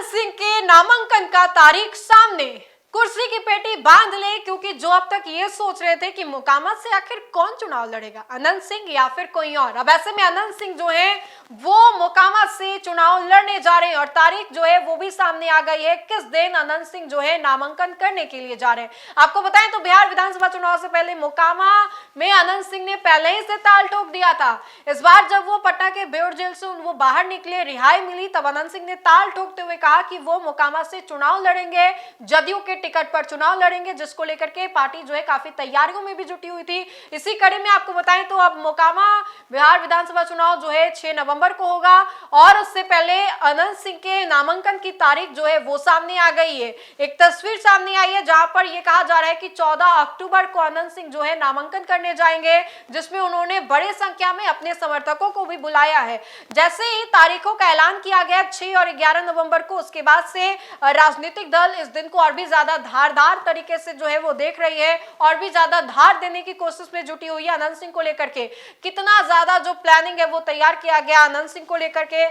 सिंह के नामांकन का तारीख सामने। कुर्सी की पेटी बांध ले, क्योंकि जो अब तक ये सोच रहे थे कि मोकामा से आखिर कौन चुनाव लड़ेगा, अनंत सिंह या फिर कोई और, अब ऐसे में अनंत सिंह जो है वो मोकामा से चुनाव लड़ने जा रहे हैं और तारीख जो है वो भी सामने आ गई है किस दिन अनंत सिंह जो है नामांकन करने के लिए जा रहे हैं। आपको बताएं तो बिहार विधानसभा चुनाव से पहले मोकामा में अनंत सिंह ने पहले ही से ताल ठोक दिया था। इस बार जब वो पटना के बेउर जेल से वो बाहर निकले, रिहाई मिली, तब अनंत सिंह ने ताल ठोकते हुए कहा कि वो मोकामा से चुनाव लड़ेंगे, जदयू के टिकट पर चुनाव लड़ेंगे, जिसको लेकर के पार्टी जो है काफी तैयारियों में भी जुटी हुई थी। इसी कड़ी में आपको बताएं तो अब मोकामा बिहार विधानसभा चुनाव जो है 6 नवंबर को होगा और उससे पहले अनंत सिंह के नामांकन की तारीख जो है वो सामने आ गई है। एक तस्वीर सामने आई है जहां पर यह कहा जा रहा है कि 14 अक्टूबर को अनंत सिंह जो है नामांकन करने जाएंगे, जिसमें उन्होंने बड़ी संख्या में अपने समर्थकों को भी बुलाया है। जैसे ही तारीखों का ऐलान किया गया 6 और 11 नवंबर को, उसके बाद से राजनीतिक दल इस दिन को और भी ज्यादा धारदार तरीके से जो है वो देख रही है और भी ज्यादा धार देने की कोशिश में जुटी हुई है। अनंत सिंह को लेकर के कितना ज्यादा जो प्लानिंग है वो तैयार किया गया अनंत सिंह को लेकर के।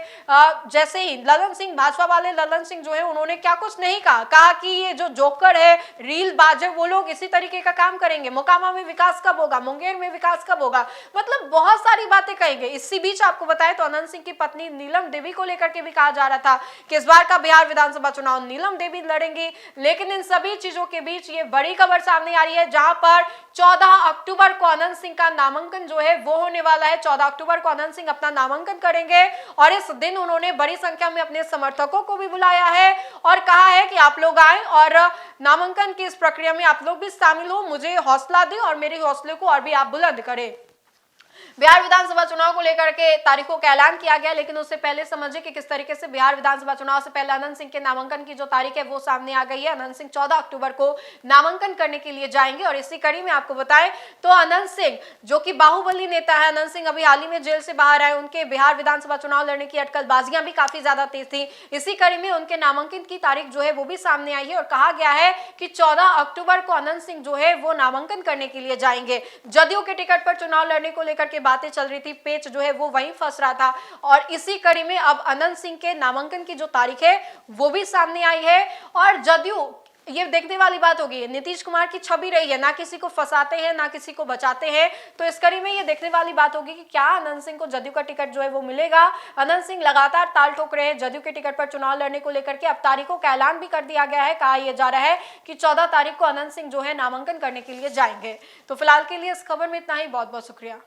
जैसे ही ललन सिंह, भाजपा वाले ललन सिंह जो है उन्होंने क्या कुछ नहीं कहा कि ये जो जोकर है, रील बाजे, वो लोग इसी तरीके का काम करेंगे, मोकामा में विकास कब होगा, मुंगेर में विकास कब होगा, मतलब बहुत सारी बातें कही गई। इसी बीच आपको बताएं तो अनंत सिंह की पत्नी नीलम देवी को लेकर के भी कहा जा रहा था कि इस बार का बिहार विधानसभा चुनाव नीलम देवी लड़ेंगी। लेकिन इन सभी चीजों के बीच ये बड़ी खबर सामने आ रही है जहां पर 14 अक्टूबर को अनंत सिंह का नामांकन जो है वो होने वाला है। 14 अक्टूबर को अनंत सिंह अपना नामांकन करेंगे और इस दिन उन्होंने बड़ी संख्या में अपने समर्थकों को भी बुलाया है और कहा है कि आप लोग आए और नामांकन की इस प्रक्रिया में आप लोग भी शामिल हो, मुझे हौसला दें और मेरे हौसले को और भी आप बुलंद करें। बिहार विधानसभा चुनाव को लेकर के तारीखों का ऐलान किया गया, लेकिन उससे पहले समझिए कि किस तरीके से बिहार विधानसभा चुनाव से पहले अनंत सिंह के नामांकन की जो तारीख है वो सामने आ गई है। अनंत सिंह 14 अक्टूबर को नामांकन करने के लिए जाएंगे और इसी कड़ी में आपको बताएं तो अनंत सिंह जो कि बाहुबली नेता है, अनंत सिंह अभी हाल ही में जेल से बाहर आए, उनके बिहार विधानसभा चुनाव लड़ने की अटकलबाजियां भी काफी ज्यादा तेज थी। इसी कड़ी में उनके नामांकन की तारीख जो है वो भी सामने आई है और कहा गया है कि 14 अक्टूबर को अनंत सिंह जो है वो नामांकन करने के लिए जाएंगे। जदयू के टिकट पर चुनाव लड़ने को लेकर के बातें चल रही थी, पेच जो है वो वहीं फंस रहा था और इसी कड़ी में अब अनंत सिंह के नामांकन की जो तारीख है वो भी सामने आई है। और जदयू, ये देखने वाली बात होगी, नीतीश कुमार की छवि रही है, ना किसी को फंसाते हैं ना किसी को बचाते हैं, तो इस कड़ी में ये देखने वाली बात होगी कि क्या अनंत सिंह को जदयू का टिकट जो है वो मिलेगा। अनंत सिंह लगातार ताल ठोक रहे हैं जदयू के टिकट पर चुनाव लड़ने को लेकर के। अब तारीखों का ऐलान भी कर दिया गया है, कहा यह जा रहा है कि 14 तारीख को अनंत सिंह जो है नामांकन करने के लिए जाएंगे। तो फिलहाल के लिए इस खबर में इतना ही, बहुत बहुत शुक्रिया।